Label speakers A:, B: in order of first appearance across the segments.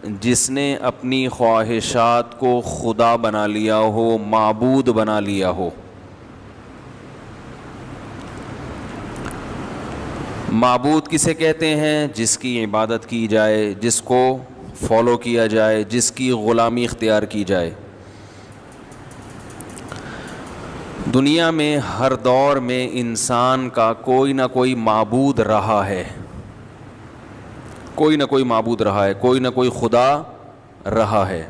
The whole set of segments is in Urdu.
A: جس نے اپنی خواہشات کو خدا بنا لیا ہو، معبود بنا لیا ہو۔ معبود کسے کہتے ہیں؟ جس کی عبادت کی جائے، جس کو فالو کیا جائے، جس کی غلامی اختیار کی جائے۔ دنیا میں ہر دور میں انسان کا کوئی نہ کوئی معبود رہا ہے، کوئی نہ کوئی معبود رہا ہے، کوئی نہ کوئی خدا رہا ہے۔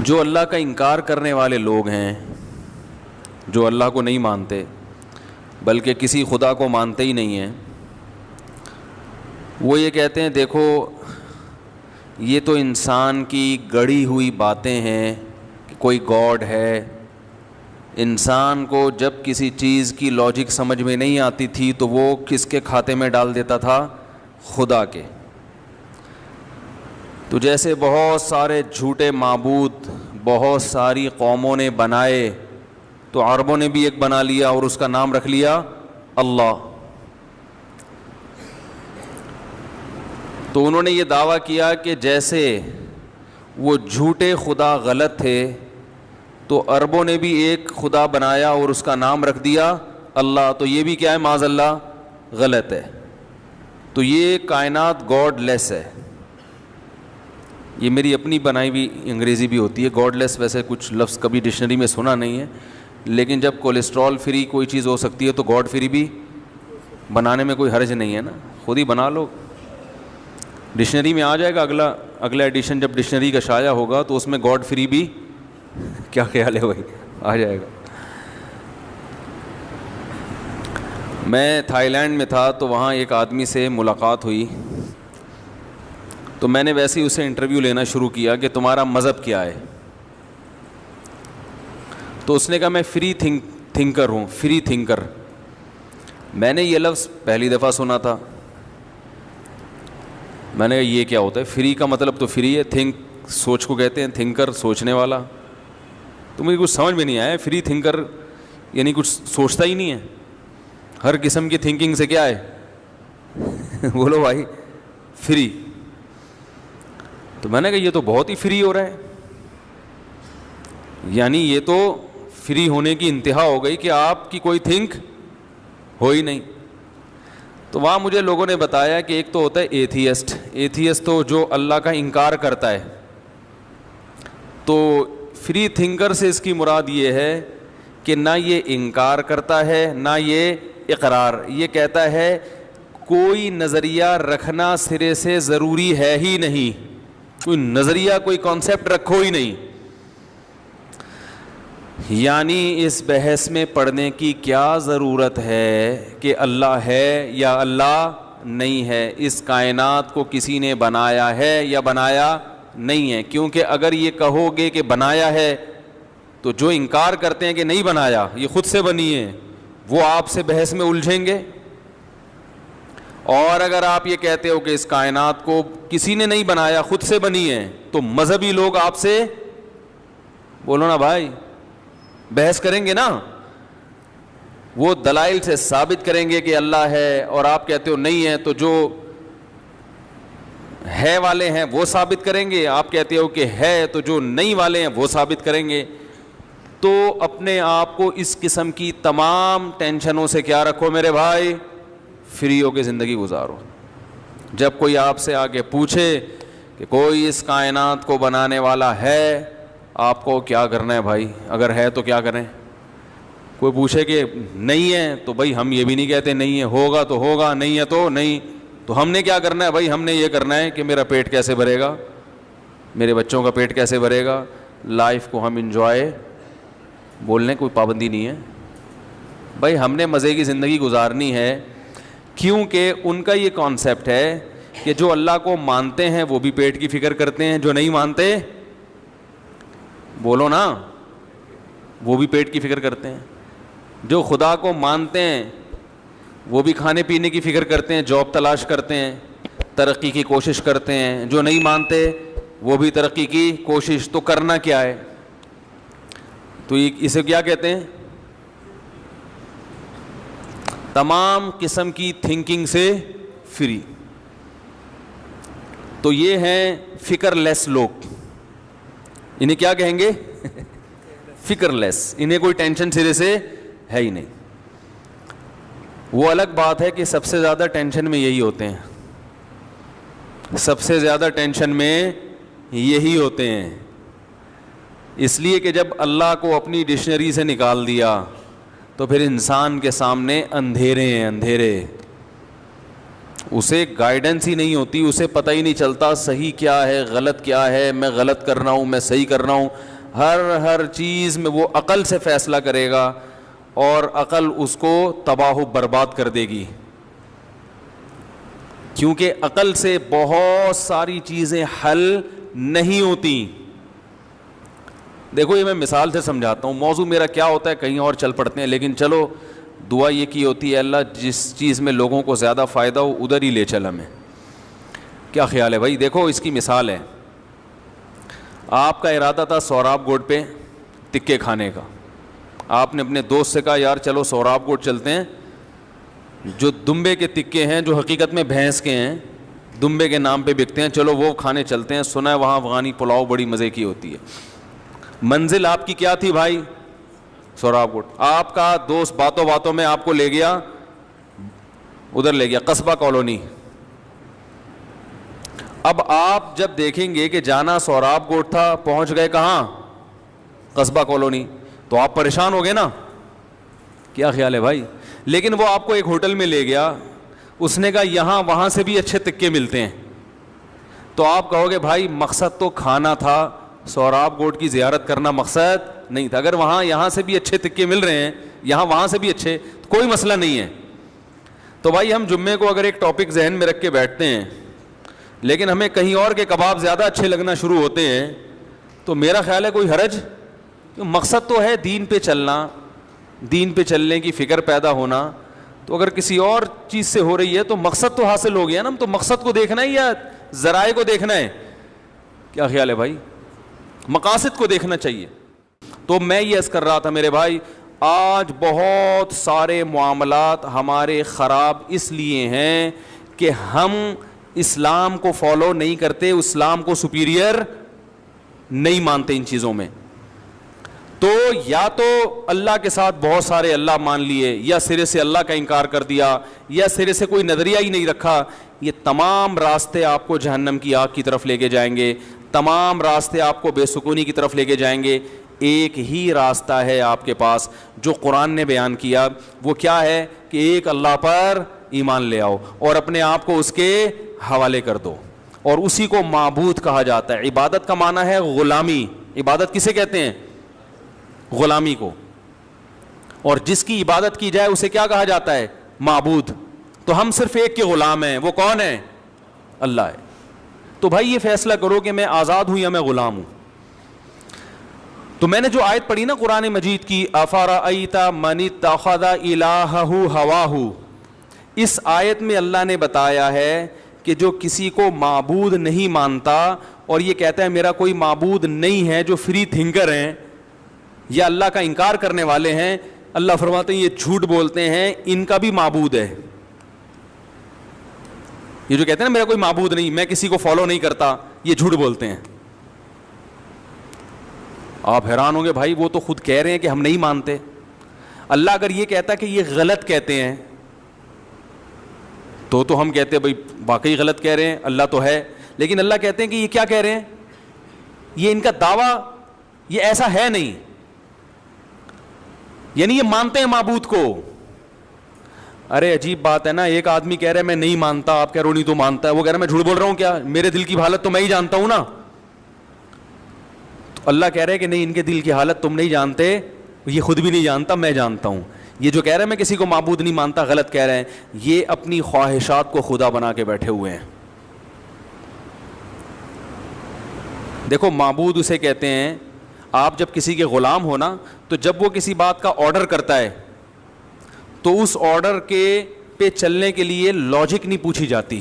A: جو اللہ کا انکار کرنے والے لوگ ہیں، جو اللہ کو نہیں مانتے بلکہ کسی خدا کو مانتے ہی نہیں ہیں، وہ یہ کہتے ہیں دیکھو یہ تو انسان کی گڑھی ہوئی باتیں ہیں کہ کوئی گاڈ ہے۔ انسان کو جب کسی چیز کی لاجک سمجھ میں نہیں آتی تھی تو وہ کس کے کھاتے میں ڈال دیتا تھا؟ خدا کے۔ تو جیسے بہت سارے جھوٹے معبود بہت ساری قوموں نے بنائے، تو عربوں نے بھی ایک بنا لیا اور اس کا نام رکھ لیا اللہ۔ تو انہوں نے یہ دعویٰ کیا کہ جیسے وہ جھوٹے خدا غلط تھے تو عربوں نے بھی ایک خدا بنایا اور اس کا نام رکھ دیا اللہ، تو یہ بھی کیا ہے؟ معاذ اللہ غلط ہے۔ تو یہ کائنات گاڈ لیس ہے۔ یہ میری اپنی بنائی ہوئی انگریزی بھی ہوتی ہے، گاڈ لیس ویسے کچھ لفظ کبھی ڈکشنری میں سنا نہیں ہے، لیکن جب کولیسٹرول فری کوئی چیز ہو سکتی ہے تو گاڈ فری بھی بنانے میں کوئی حرج نہیں ہے نا، خود ہی بنا لو۔ ڈکشنری میں آ جائے گا، اگلا ایڈیشن جب ڈکشنری کا شائع ہوگا تو اس میں گاڈ فری بھی، کیا خیال ہے بھائی، آ جائے گا۔ میں تھائی لینڈ میں تھا تو وہاں ایک آدمی سے ملاقات ہوئی، تو میں نے ویسے ہی اسے انٹرویو لینا شروع کیا کہ تمہارا مذہب کیا ہے؟ تو اس نے کہا میں فری تھنکر ہوں، فری تھنکر۔ میں نے یہ لفظ پہلی دفعہ سنا تھا، میں نے کہا یہ کیا ہوتا ہے؟ فری کا مطلب تو فری ہے، تھنک سوچ کو کہتے ہیں، تھنکر سوچنے والا۔ تو مجھے کچھ سمجھ میں نہیں آیا، فری تھنکر یعنی کچھ سوچتا ہی نہیں ہے، ہر قسم کی تھنکنگ سے کیا ہے بولو بھائی، فری۔ تو میں نے کہا یہ تو بہت ہی فری ہو رہا ہے، یعنی یہ تو فری ہونے کی انتہا ہو گئی کہ آپ کی کوئی تھنک ہو ہی نہیں۔ تو وہاں مجھے لوگوں نے بتایا کہ ایک تو ہوتا ہے ایتھیسٹ، ایتھیسٹ تو جو اللہ کا انکار کرتا ہے، تو فری تھنکر سے اس کی مراد یہ ہے کہ نہ یہ انکار کرتا ہے نہ یہ اقرار، یہ کہتا ہے کوئی نظریہ رکھنا سرے سے ضروری ہے ہی نہیں، کوئی نظریہ کوئی کانسیپٹ رکھو ہی نہیں، یعنی اس بحث میں پڑھنے کی کیا ضرورت ہے کہ اللہ ہے یا اللہ نہیں ہے، اس کائنات کو کسی نے بنایا ہے یا بنایا نہیں ہے، کیونکہ اگر یہ کہو گے کہ بنایا ہے تو جو انکار کرتے ہیں کہ نہیں بنایا یہ خود سے بنی ہے وہ آپ سے بحث میں الجھیں گے، اور اگر آپ یہ کہتے ہو کہ اس کائنات کو کسی نے نہیں بنایا خود سے بنی ہے تو مذہبی لوگ آپ سے بولو نا بھائی بحث کریں گے نا، وہ دلائل سے ثابت کریں گے کہ اللہ ہے اور آپ کہتے ہو نہیں ہے، تو جو ہے والے ہیں وہ ثابت کریں گے، آپ کہتے ہو کہ ہے تو جو نہیں والے ہیں وہ ثابت کریں گے۔ تو اپنے آپ کو اس قسم کی تمام ٹینشنوں سے کیا رکھو میرے بھائی، فری ہو کے زندگی گزارو۔ جب کوئی آپ سے آگے پوچھے کہ کوئی اس کائنات کو بنانے والا ہے، آپ کو کیا کرنا ہے بھائی؟ اگر ہے تو کیا کریں؟ کوئی پوچھے کہ نہیں ہے تو بھائی ہم یہ بھی نہیں کہتے نہیں ہے، ہوگا تو ہوگا، نہیں ہے تو نہیں، تو ہم نے کیا کرنا ہے بھائی؟ ہم نے یہ کرنا ہے کہ میرا پیٹ کیسے بھرے گا، میرے بچوں کا پیٹ کیسے بھرے گا، لائف کو ہم انجوائے، بولنے کوئی پابندی نہیں ہے بھائی، ہم نے مزے کی زندگی گزارنی ہے، کیونکہ ان کا یہ کانسیپٹ ہے کہ جو اللہ کو مانتے ہیں وہ بھی پیٹ کی فکر کرتے ہیں، جو نہیں مانتے بولو نا وہ بھی پیٹ کی فکر کرتے ہیں، جو خدا کو مانتے ہیں وہ بھی کھانے پینے کی فکر کرتے ہیں، جاب تلاش کرتے ہیں، ترقی کی کوشش کرتے ہیں، جو نہیں مانتے وہ بھی ترقی کی کوشش، تو کرنا کیا ہے؟ تو اسے کیا کہتے ہیں؟ تمام قسم کی تھنکنگ سے فری۔ تو یہ ہیں فکر لیس لوگ. انہیں کیا کہیں گے؟ فکر لیس. انہیں کوئی ٹینشن سرے سے ہے ہی نہیں. وہ الگ بات ہے کہ سب سے زیادہ ٹینشن میں یہی ہوتے ہیں, سب سے زیادہ ٹینشن میں یہی ہوتے ہیں. اس لیے کہ جب اللہ کو اپنی ڈکشنری سے نکال دیا تو پھر انسان کے سامنے اندھیرے ہیں, اندھیرے. اسے گائیڈنس ہی نہیں ہوتی, اسے پتہ ہی نہیں چلتا صحیح کیا ہے غلط کیا ہے, میں غلط کر رہا ہوں میں صحیح کر رہا ہوں. ہر چیز میں وہ عقل سے فیصلہ کرے گا اور عقل اس کو تباہ و برباد کر دے گی, کیونکہ عقل سے بہت ساری چیزیں حل نہیں ہوتی. دیکھو یہ میں مثال سے سمجھاتا ہوں, موضوع میرا کیا ہوتا ہے کہیں اور چل پڑتے ہیں, لیکن چلو دعا یہ کی ہوتی ہے اللہ جس چیز میں لوگوں کو زیادہ فائدہ ہو ادھر ہی لے چل ہمیں. کیا خیال ہے بھائی؟ دیکھو اس کی مثال ہے, آپ کا ارادہ تھا سوراب گوٹ پہ تکے کھانے کا. آپ نے اپنے دوست سے کہا یار چلو سوراب گوٹ چلتے ہیں, جو دمبے کے تکے ہیں جو حقیقت میں بھینس کے ہیں, دمبے کے نام پہ بکتے ہیں, چلو وہ کھانے چلتے ہیں. سنا ہے وہاں افغانی پلاؤ بڑی مزے کی ہوتی ہے. منزل آپ کی کیا تھی بھائی؟ سوراب گوٹ. آپ کا دوست باتوں باتوں میں آپ کو لے گیا, ادھر لے گیا قصبہ کالونی. اب آپ جب دیکھیں گے کہ جانا سوراب گوٹ تھا, پہنچ گئے کہاں؟ قصبہ کالونی, تو آپ پریشان ہو گئے نا. کیا خیال ہے بھائی؟ لیکن وہ آپ کو ایک ہوٹل میں لے گیا, اس نے کہا یہاں وہاں سے بھی اچھے تکے ملتے ہیں, تو آپ کہو گے بھائی مقصد تو کھانا تھا, سوراب گوٹ کی زیارت کرنا مقصد نہیں تھا. اگر وہاں یہاں سے بھی اچھے تکے مل رہے ہیں, یہاں وہاں سے بھی اچھے, کوئی مسئلہ نہیں ہے. تو بھائی ہم جمعے کو اگر ایک ٹاپک ذہن میں رکھ کے بیٹھتے ہیں لیکن ہمیں کہیں اور کے کباب زیادہ اچھے لگنا شروع ہوتے ہیں, تو میرا خیال ہے کوئی حرج. مقصد تو ہے دین پہ چلنا, دین پہ چلنے کی فکر پیدا ہونا. تو اگر کسی اور چیز سے ہو رہی ہے تو مقصد تو حاصل ہو گیا نا. تو مقصد کو دیکھنا ہے یا ذرائع کو دیکھنا ہے؟ کیا خیال ہے بھائی؟ مقاصد کو دیکھنا چاہیے. تو میں یہ عرض کر رہا تھا میرے بھائی, آج بہت سارے معاملات ہمارے خراب اس لیے ہیں کہ ہم اسلام کو فالو نہیں کرتے, اسلام کو سپیریئر نہیں مانتے ان چیزوں میں. تو یا تو اللہ کے ساتھ بہت سارے اللہ مان لیے, یا سرے سے اللہ کا انکار کر دیا, یا سرے سے کوئی نظریہ ہی نہیں رکھا. یہ تمام راستے آپ کو جہنم کی آگ کی طرف لے کے جائیں گے, تمام راستے آپ کو بے سکونی کی طرف لے کے جائیں گے. ایک ہی راستہ ہے آپ کے پاس جو قرآن نے بیان کیا, وہ کیا ہے کہ ایک اللہ پر ایمان لے آؤ اور اپنے آپ کو اس کے حوالے کر دو, اور اسی کو معبود کہا جاتا ہے. عبادت کا معنی ہے غلامی. عبادت کسے کہتے ہیں؟ غلامی کو. اور جس کی عبادت کی جائے اسے کیا کہا جاتا ہے؟ معبود. تو ہم صرف ایک کے غلام ہیں, وہ کون ہے؟ اللہ ہے. تو بھائی یہ فیصلہ کرو کہ میں آزاد ہوں یا میں غلام ہوں. تو میں نے جو آیت پڑھی نا قرآن مجید کی, افرأیت من اتخذ الہہ ہواہ, اس آیت میں اللہ نے بتایا ہے کہ جو کسی کو معبود نہیں مانتا اور یہ کہتا ہے میرا کوئی معبود نہیں ہے, جو فری تھنکر ہیں یا اللہ کا انکار کرنے والے ہیں, اللہ فرماتے ہیں یہ جھوٹ بولتے ہیں, ان کا بھی معبود ہے. یہ جو کہتے ہیں نا میرا کوئی معبود نہیں, میں کسی کو فالو نہیں کرتا, یہ جھوٹ بولتے ہیں. آپ حیران ہوں گے بھائی وہ تو خود کہہ رہے ہیں کہ ہم نہیں مانتے. اللہ اگر یہ کہتا کہ یہ غلط کہتے ہیں تو ہم کہتے ہیں بھائی واقعی غلط کہہ رہے ہیں, اللہ تو ہے. لیکن اللہ کہتے ہیں کہ یہ کیا کہہ رہے ہیں, یہ ان کا دعویٰ یہ ایسا ہے نہیں, یعنی یہ مانتے ہیں معبود کو. ارے عجیب بات ہے نا, ایک آدمی کہہ رہا ہے میں نہیں مانتا, آپ کہہ رہے ہو نہیں تو مانتا ہے, وہ کہہ رہا ہے میں جھوٹ بول رہا ہوں کیا, میرے دل کی حالت تو میں ہی جانتا ہوں نا. تو اللہ کہہ رہے ہیں کہ نہیں ان کے دل کی حالت تم نہیں جانتے, یہ خود بھی نہیں جانتا, میں جانتا ہوں. یہ جو کہہ رہے ہیں میں کسی کو معبود نہیں مانتا, غلط کہہ رہے ہیں. یہ اپنی خواہشات کو خدا بنا کے بیٹھے ہوئے ہیں. دیکھو معبود اسے کہتے ہیں, آپ جب کسی کے غلام ہو نا, تو جب وہ کسی بات کا آرڈر کرتا ہے تو اس آرڈر کے پہ چلنے کے لیے لاجک نہیں پوچھی جاتی.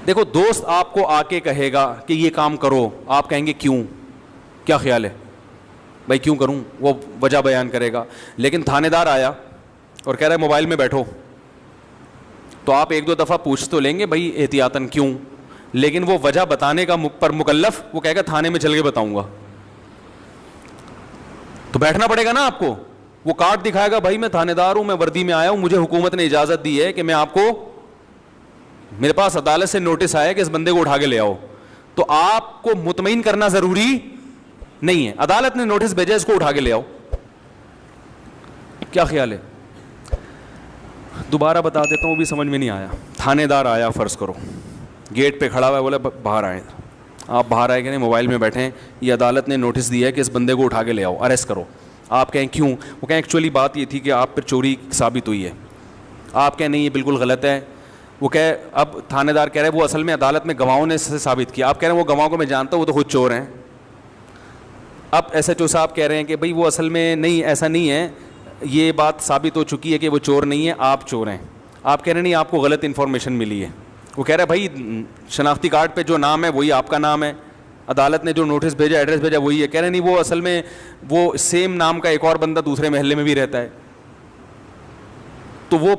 A: دیکھو دوست آپ کو آ کے کہے گا کہ یہ کام کرو, آپ کہیں گے کیوں, کیا خیال ہے بھائی کیوں کروں, وہ وجہ بیان کرے گا. لیکن تھانے دار آیا اور کہہ رہا ہے موبائل میں بیٹھو, تو آپ ایک دو دفعہ پوچھ تو لیں گے بھائی احتیاطاً کیوں, لیکن وہ وجہ بتانے کا پر مکلف وہ کہے گا تھانے میں چل کے بتاؤں گا, تو بیٹھنا پڑے گا نا آپ کو. وہ کارڈ دکھائے گا بھائی میں تھانے دار ہوں, میں وردی میں آیا ہوں, مجھے حکومت نے اجازت دی ہے کہ میں آپ کو, میرے پاس عدالت سے نوٹس آیا کہ اس بندے کو اٹھا کے لے آؤ. تو آپ کو مطمئن کرنا ضروری نہیں ہے, عدالت نے نوٹس بھیجا اس کو اٹھا کے لے آؤ. کیا خیال ہے؟ دوبارہ بتا دیتا ہوں, بھی سمجھ میں نہیں آیا. تھانے دار آیا, فرض کرو گیٹ پہ کھڑا ہوا ہے, بولے باہر آئے. آپ باہر آئے کہ نہیں, موبائل میں بیٹھے ہیں, یہ عدالت نے نوٹس دیا ہے کہ اس بندے کو اٹھا کے لے آؤ, اریسٹ کرو. آپ کہیں کیوں؟ وہ کہیں ایکچولی بات یہ تھی کہ آپ پر چوری ثابت ہوئی ہے. آپ کہیں نہیں یہ بالکل غلط ہے. وہ کہے, اب تھانے دار کہہ رہے وہ اصل میں عدالت میں گواہوں نے سے ثابت کیا. آپ کہہ رہے ہیں وہ گواہوں کو میں جانتا ہوں, وہ تو خود چور ہیں. اب ایس ایچ او صاحب کہہ رہے ہیں کہ بھائی وہ اصل میں نہیں, ایسا نہیں ہے, یہ بات ثابت ہو چکی ہے کہ وہ چور نہیں ہے, آپ چور ہیں. آپ کہہ رہے ہیں نہیں آپ کو غلط انفارمیشن ملی ہے. وہ کہہ رہا ہے بھائی شناختی کارڈ پہ جو نام ہے وہی آپ کا نام ہے, عدالت نے جو نوٹس بھیجا, ایڈریس بھیجا وہی ہے. کہہ رہے نہیں وہ اصل میں وہ سیم نام کا ایک اور بندہ دوسرے محلے میں بھی رہتا ہے. تو وہ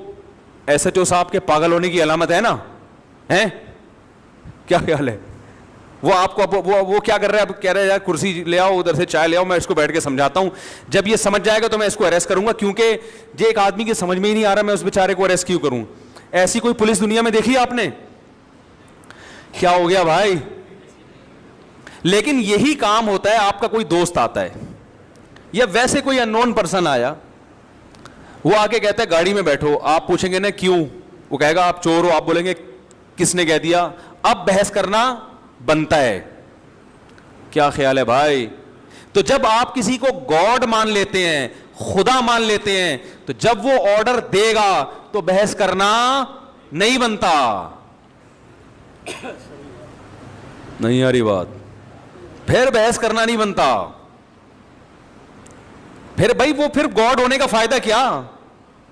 A: ایس ایچ او صاحب کے پاگل ہونے کی علامت ہے نا, ہیں؟ کیا خیال ہے؟ وہ آپ کو وہ کیا کر رہا ہے, اب کہہ رہے ہیں کرسی لے آؤ, ادھر سے چائے لے آؤ, میں اس کو بیٹھ کے سمجھاتا ہوں. جب یہ سمجھ جائے گا تو میں اس کو اریسٹ کروں گا, کیونکہ جو ایک آدمی کی سمجھ میں ہی نہیں آ رہا میں اس بیچارے کو اریسٹ کیوں کروں. ایسی کوئی پولیس دنیا میں دیکھی آپ نے؟ کیا ہو گیا بھائی؟ لیکن یہی کام ہوتا ہے, آپ کا کوئی دوست آتا ہے یا ویسے کوئی ان نون پرسن آیا, وہ آ کے کہتا ہے گاڑی میں بیٹھو, آپ پوچھیں گے نا کیوں, وہ کہے گا آپ چور ہو, آپ بولیں گے کس نے کہہ دیا. اب بحث کرنا بنتا ہے. کیا خیال ہے بھائی؟ تو جب آپ کسی کو گاڈ مان لیتے ہیں, خدا مان لیتے ہیں, تو جب وہ آرڈر دے گا تو بحث کرنا نہیں بنتا. نہیں آ رہی بات؟ پھر بحث کرنا نہیں بنتا. پھر بھائی وہ پھر گاڈ ہونے کا فائدہ کیا؟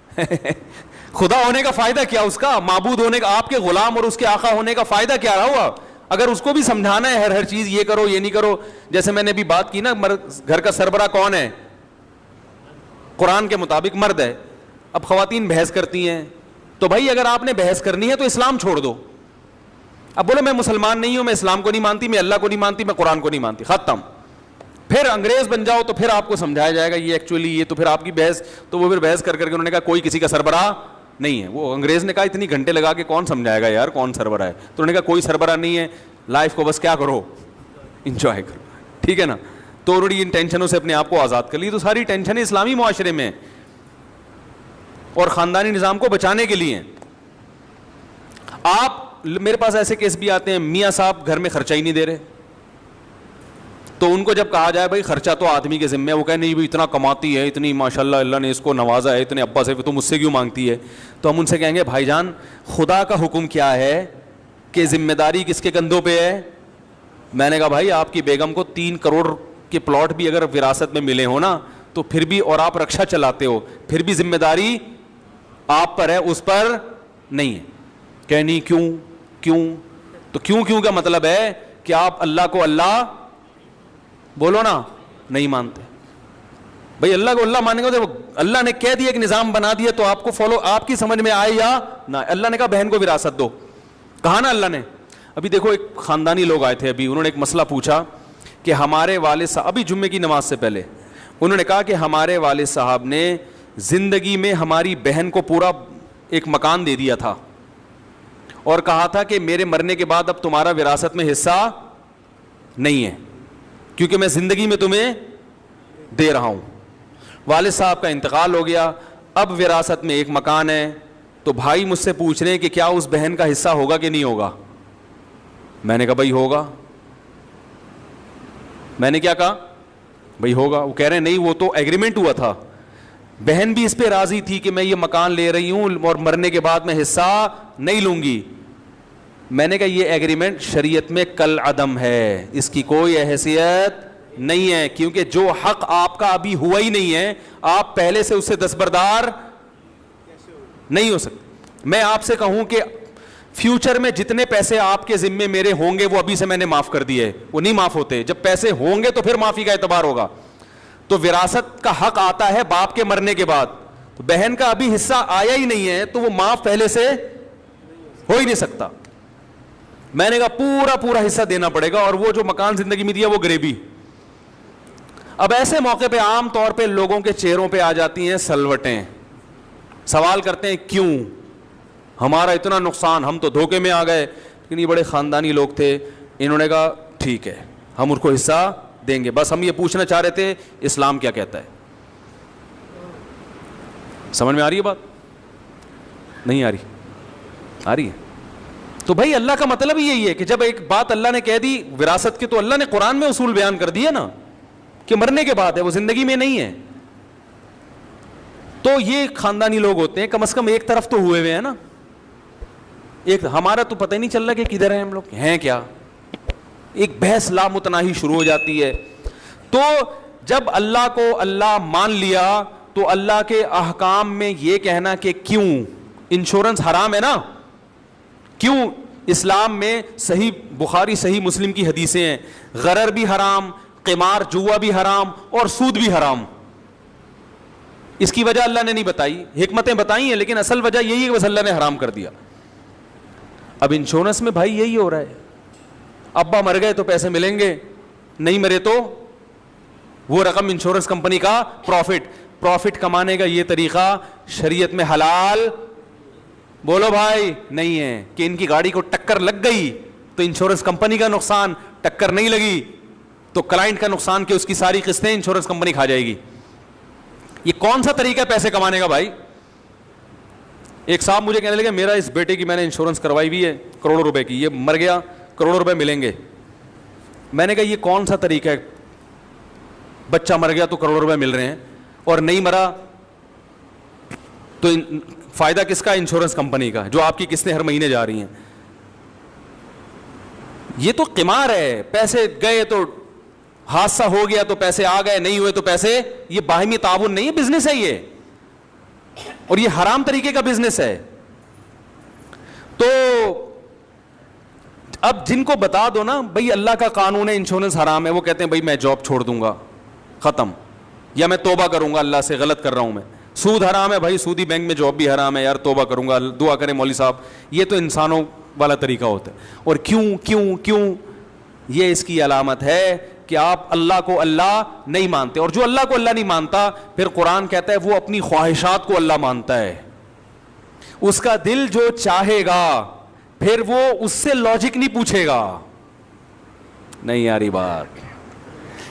A: خدا ہونے کا فائدہ کیا اس کا؟ معبود ہونے کا, آپ کے غلام اور اس کے آقا ہونے کا فائدہ کیا رہا ہوا؟ اگر اس کو بھی سمجھانا ہے ہر چیز یہ کرو یہ نہیں کرو. جیسے میں نے بھی بات کی نا, گھر کا سربراہ کون ہے؟ قرآن کے مطابق مرد ہے. اب خواتین بحث کرتی ہیں, تو بھائی اگر آپ نے بحث کرنی ہے تو اسلام چھوڑ دو. اب بولے میں مسلمان نہیں ہوں, میں اسلام کو نہیں مانتی, میں اللہ کو نہیں مانتی, میں قرآن کو نہیں مانتی, ختم. پھر انگریز بن جاؤ تو پھر آپ کو سمجھایا جائے گا یہ ایکچولی یہ, تو پھر آپ کی بحث, تو وہ پھر بحث کر کے انہوں نے کہا کوئی کسی کا سربراہ نہیں ہے. وہ انگریز نے کہا اتنی گھنٹے لگا کے کون سمجھائے گا یار کون سربراہ ہے, تو انہوں نے کہا کوئی سربراہ نہیں ہے, لائف کو بس کیا کرو, انجوائے کرو. ٹھیک ہے نا؟ تو انہوں نے ان ٹینشنوں سے اپنے آپ کو آزاد کر لی. تو ساری ٹینشنیں اسلامی معاشرے میں اور خاندانی نظام کو بچانے کے لیے. آپ میرے پاس ایسے کیس بھی آتے ہیں, میاں صاحب گھر میں خرچہ ہی نہیں دے رہے, تو ان کو جب کہا جائے بھائی خرچہ تو آدمی کے ذمہ ہے, وہ کہے نہیں بھائی اتنا کماتی ہے, اتنی ماشاءاللہ اللہ نے اس کو نوازا ہے, اتنے ابا سے, تو مجھ سے کیوں مانگتی ہے؟ تو ہم ان سے کہیں گے بھائی جان خدا کا حکم کیا ہے کہ ذمہ داری کس کے کندھوں پہ ہے؟ میں نے کہا بھائی آپ کی بیگم کو 3 کروڑ کے پلاٹ بھی اگر وراثت میں ملے ہو نا, تو پھر بھی, اور آپ رکشا چلاتے ہو, پھر بھی ذمہ داری آپ پر ہے, اس پر نہیں ہے. کہ نہیں کیوں؟ تو کیوں کا مطلب ہے کہ آپ اللہ کو اللہ بولو نا نہیں مانتے. بھائی اللہ کو اللہ مانیں گے تو اللہ نے کہہ دیا ایک نظام بنا دیا, تو آپ کو فالو, آپ کی سمجھ میں آئے یا نہ. اللہ نے کہا بہن کو وراثت دو, کہا نا اللہ نے. ابھی دیکھو ایک خاندانی لوگ آئے تھے ابھی, انہوں نے ایک مسئلہ پوچھا کہ ہمارے والد صاحب, ابھی جمعے کی نماز سے پہلے انہوں نے کہا کہ ہمارے والد صاحب نے زندگی میں ہماری بہن کو پورا ایک مکان دے دیا تھا, اور کہا تھا کہ میرے مرنے کے بعد اب تمہارا وراثت میں حصہ نہیں ہے, کیونکہ میں زندگی میں تمہیں دے رہا ہوں. والد صاحب کا انتقال ہو گیا, اب وراثت میں ایک مکان ہے. تو بھائی مجھ سے پوچھ رہے ہیں کہ کیا اس بہن کا حصہ ہوگا کہ نہیں ہوگا؟ میں نے کہا بھائی ہوگا. میں نے کیا کہا؟ بھائی ہوگا. وہ کہہ رہے ہیں نہیں وہ تو ایگریمنٹ ہوا تھا, بہن بھی اس پہ راضی تھی کہ میں یہ مکان لے رہی ہوں اور مرنے کے بعد میں حصہ نہیں لوں گی. میں نے کہا یہ ایگریمنٹ شریعت میں کل عدم ہے, اس کی کوئی حیثیت نہیں ہے, کیونکہ جو حق آپ کا ابھی ہوا ہی نہیں ہے, آپ پہلے سے اس سے دستبردار نہیں ہو سکتے. میں آپ سے کہوں کہ فیوچر میں جتنے پیسے آپ کے ذمے میرے ہوں گے وہ ابھی سے میں نے معاف کر دیے, وہ نہیں معاف ہوتے. جب پیسے ہوں گے تو پھر معافی کا اعتبار ہوگا. تو وراثت کا حق آتا ہے باپ کے مرنے کے بعد, تو بہن کا ابھی حصہ آیا ہی نہیں ہے, تو وہ معاف پہلے سے ہو ہی نہیں سکتا. میں نے کہا پورا پورا حصہ دینا پڑے گا, اور وہ جو مکان زندگی میں دیا وہ غریبی. اب ایسے موقع پہ عام طور پہ لوگوں کے چہروں پہ آ جاتی ہیں سلوٹیں, سوال کرتے ہیں کیوں ہمارا اتنا نقصان, ہم تو دھوکے میں آ گئے. لیکن یہ بڑے خاندانی لوگ تھے, انہوں نے کہا ٹھیک ہے ہم ان کو حصہ دیں گے, بس ہم یہ پوچھنا چاہ رہے تھے اسلام کیا کہتا ہے. سمجھ میں آ رہی ہے بات؟ نہیں آ رہی؟ آ رہی ہے. تو بھائی اللہ کا مطلب یہی ہے کہ جب ایک بات اللہ نے کہہ دی وراثت کی, تو اللہ نے قرآن میں اصول بیان کر دیا نا کہ مرنے کے بعد ہے, وہ زندگی میں نہیں ہے. تو یہ خاندانی لوگ ہوتے ہیں, کم از کم ایک طرف تو ہوئے ہوئے ہیں نا. ایک ہمارا تو پتہ ہی نہیں چل رہا کہ کدھر ہیں ہم لوگ, ہیں کیا. ایک بحث لامتناہی شروع ہو جاتی ہے. تو جب اللہ کو اللہ مان لیا تو اللہ کے احکام میں یہ کہنا کہ کیوں انشورنس حرام ہے نا, کیوں اسلام میں صحیح بخاری صحیح مسلم کی حدیثیں ہیں, غرر بھی حرام, قمار جوا بھی حرام, اور سود بھی حرام. اس کی وجہ اللہ نے نہیں بتائی, حکمتیں بتائی ہیں, لیکن اصل وجہ یہی ہے کہ بس اللہ نے حرام کر دیا. اب انشورنس میں بھائی یہی ہو رہا ہے, ابا مر گئے تو پیسے ملیں گے, نہیں مرے تو وہ رقم انشورنس کمپنی کا پروفٹ کمانے کا یہ طریقہ شریعت میں حلال بولو بھائی نہیں ہے. کہ ان کی گاڑی کو ٹکر لگ گئی تو انشورنس کمپنی کا نقصان, ٹکر نہیں لگی تو کلائنٹ کا نقصان, کہ اس کی ساری قسطیں انشورنس کمپنی کھا جائے گی. یہ کون سا طریقہ ہے پیسے کمانے کا بھائی؟ ایک صاحب مجھے کہنے لگے میرا اس بیٹے کی میں نے انشورنس کروائی ہوئی ہے کروڑوں روپے کی, یہ مر گیا کروڑوں روپے ملیں گے. میں نے کہا یہ کون سا طریقہ ہے, بچہ مر گیا تو کروڑوں روپے مل رہے ہیں, اور نہیں مرا تو فائدہ کس کا؟ انشورنس کمپنی کا, جو آپ کی قسطیں ہر مہینے جا رہی ہیں. یہ تو قمار ہے. پیسے گئے تو حادثہ ہو گیا تو پیسے آ گئے, نہیں ہوئے تو پیسے, یہ باہمی تعاون نہیں ہے, بزنس ہے یہ, اور یہ حرام طریقے کا بزنس ہے. تو اب جن کو بتا دو نا بھائی اللہ کا قانون ہے انشورنس حرام ہے, وہ کہتے ہیں بھائی میں جاب چھوڑ دوں گا ختم, یا میں توبہ کروں گا اللہ سے, غلط کر رہا ہوں میں. سود حرام ہے بھائی, سودی بینک میں جاب بھی حرام ہے, یار توبہ کروں گا, دعا کریں مولوی صاحب. یہ تو انسانوں والا طریقہ ہوتا ہے. اور کیوں کیوں کیوں, یہ اس کی علامت ہے کہ آپ اللہ کو اللہ نہیں مانتے. اور جو اللہ کو اللہ نہیں مانتا, پھر قرآن کہتا ہے وہ اپنی خواہشات کو اللہ مانتا ہے. اس کا دل جو چاہے گا پھر وہ اس سے لاجک نہیں پوچھے گا. نہیں یاری بات,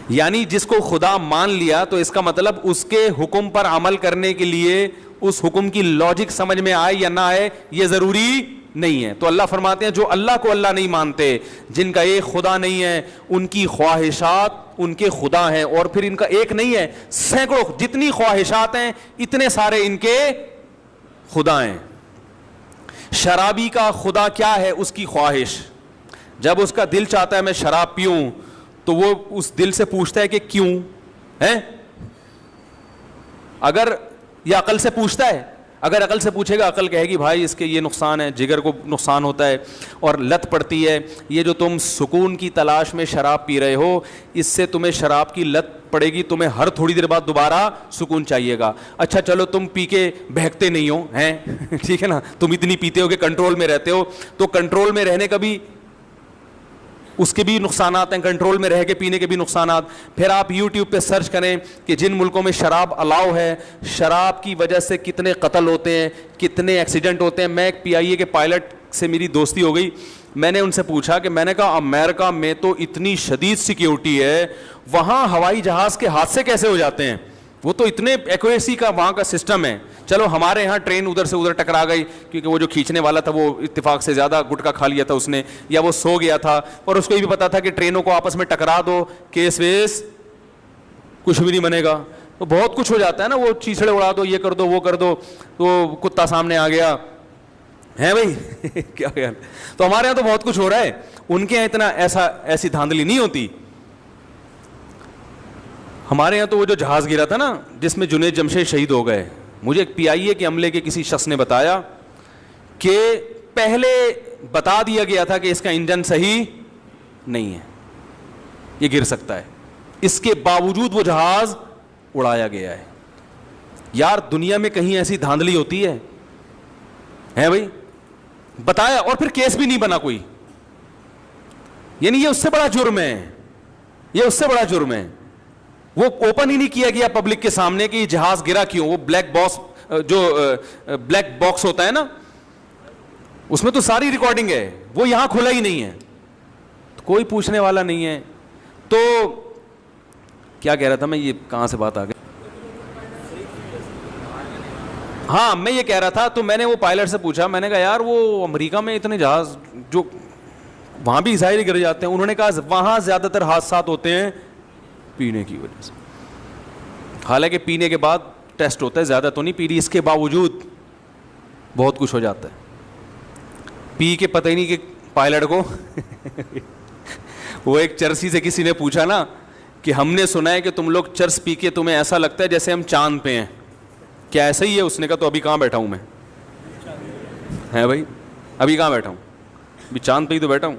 A: یعنی جس کو خدا مان لیا تو اس کا مطلب اس کے حکم پر عمل کرنے کے لیے اس حکم کی لاجک سمجھ میں آئے یا نہ آئے یہ ضروری نہیں ہے. تو اللہ فرماتے ہیں جو اللہ کو اللہ نہیں مانتے, جن کا ایک خدا نہیں ہے, ان کی خواہشات ان کے خدا ہیں. اور پھر ان کا ایک نہیں ہے, سینکڑوں, جتنی خواہشات ہیں اتنے سارے ان کے خدا ہیں. شرابی کا خدا کیا ہے؟ اس کی خواہش. جب اس کا دل چاہتا ہے میں شراب پیوں تو وہ اس دل سے پوچھتا ہے کہ کیوں ہے, اگر یہ عقل سے پوچھتا ہے. اگر عقل سے پوچھے گا, عقل کہے گی بھائی اس کے یہ نقصان ہے, جگر کو نقصان ہوتا ہے اور لت پڑتی ہے. یہ جو تم سکون کی تلاش میں شراب پی رہے ہو, اس سے تمہیں شراب کی لت پڑے گی, تمہیں ہر تھوڑی دیر بعد دوبارہ سکون چاہیے گا. اچھا چلو تم پی کے بہکتے نہیں ہو ہیں ٹھیک ہے نا, تم اتنی پیتے ہو کہ کنٹرول میں رہتے ہو, تو کنٹرول میں رہنے کا بھی اس کے بھی نقصانات ہیں, کنٹرول میں رہ کے پینے کے بھی نقصانات. پھر آپ یوٹیوب پہ سرچ کریں کہ جن ملکوں میں شراب الاؤ ہے, شراب کی وجہ سے کتنے قتل ہوتے ہیں, کتنے ایکسیڈنٹ ہوتے ہیں. میں ایک پی آئی اے کے پائلٹ سے میری دوستی ہو گئی, میں نے ان سے پوچھا کہ میں نے کہا امریکہ میں تو اتنی شدید سیکیورٹی ہے, وہاں ہوائی جہاز کے حادثے کیسے ہو جاتے ہیں؟ وہ تو اتنے ایکوریسی کا وہاں کا سسٹم ہے. چلو ہمارے یہاں ٹرین ادھر سے ادھر ٹکرا گئی کیونکہ وہ جو کھینچنے والا تھا وہ اتفاق سے زیادہ گٹکا کھا لیا تھا اس نے, یا وہ سو گیا تھا, اور اس کو یہ بھی پتا تھا کہ ٹرینوں کو آپس میں ٹکرا دو, کیس ویس کچھ بھی نہیں بنے گا. تو بہت کچھ ہو جاتا ہے نا, وہ چیچڑے اڑا دو, یہ کر دو, وہ کر دو, تو کتا سامنے آ گیا ہے بھائی کیا خیال. تو ہمارے یہاں تو بہت کچھ ہو رہا ہے, ان کے یہاں اتنا ایسی دھاندلی نہیں ہوتی. ہمارے یہاں تو وہ جو جہاز گرا تھا نا جس میں جنید جمشید شہید ہو گئے, مجھے ایک پی آئی اے کے عملے کے کسی شخص نے بتایا کہ پہلے بتا دیا گیا تھا کہ اس کا انجن صحیح نہیں ہے, یہ گر سکتا ہے, اس کے باوجود وہ جہاز اڑایا گیا ہے. یار دنیا میں کہیں ایسی دھاندلی ہوتی ہے بھائی؟ بتایا اور پھر کیس بھی نہیں بنا کوئی. یعنی یہ اس سے بڑا جرم ہے, یہ اس سے بڑا جرم ہے. وہ اوپن ہی نہیں کیا گیا پبلک کے سامنے کہ یہ جہاز گرا کیوں. وہ بلیک باکس, جو بلیک باکس ہوتا ہے نا, اس میں تو ساری ریکارڈنگ ہے, وہ یہاں کھلا ہی نہیں ہے, کوئی پوچھنے والا نہیں ہے. تو کیا کہہ رہا تھا میں, یہ کہاں سے بات آ گئی؟ ہاں میں یہ کہہ رہا تھا, تو میں نے وہ پائلٹ سے پوچھا, میں نے کہا یار وہ امریکہ میں اتنے جہاز جو وہاں بھی ظاہر گر جاتے ہیں, انہوں نے کہا وہاں زیادہ تر حادثات ہوتے ہیں پینے کی وجہ سے. حالانکہ پینے کے بعد ٹیسٹ ہوتا ہے, زیادہ تو نہیں پی رہی, اس کے باوجود بہت کچھ ہو جاتا ہے. پی کے پتہ ہی نہیں کہ پائلٹ کو وہ ایک چرسی سے کسی نے پوچھا نا کہ ہم نے سنا ہے کہ تم لوگ چرس پی کے تمہیں ایسا لگتا ہے جیسے ہم چاند پہ ہیں, کیا ایسا ہی ہے؟ اس نے کہا تو ابھی کہاں بیٹھا ہوں میں, ہے بھائی ابھی کہاں بیٹھا ہوں, ابھی چاند پہ ہی تو بیٹھا ہوں.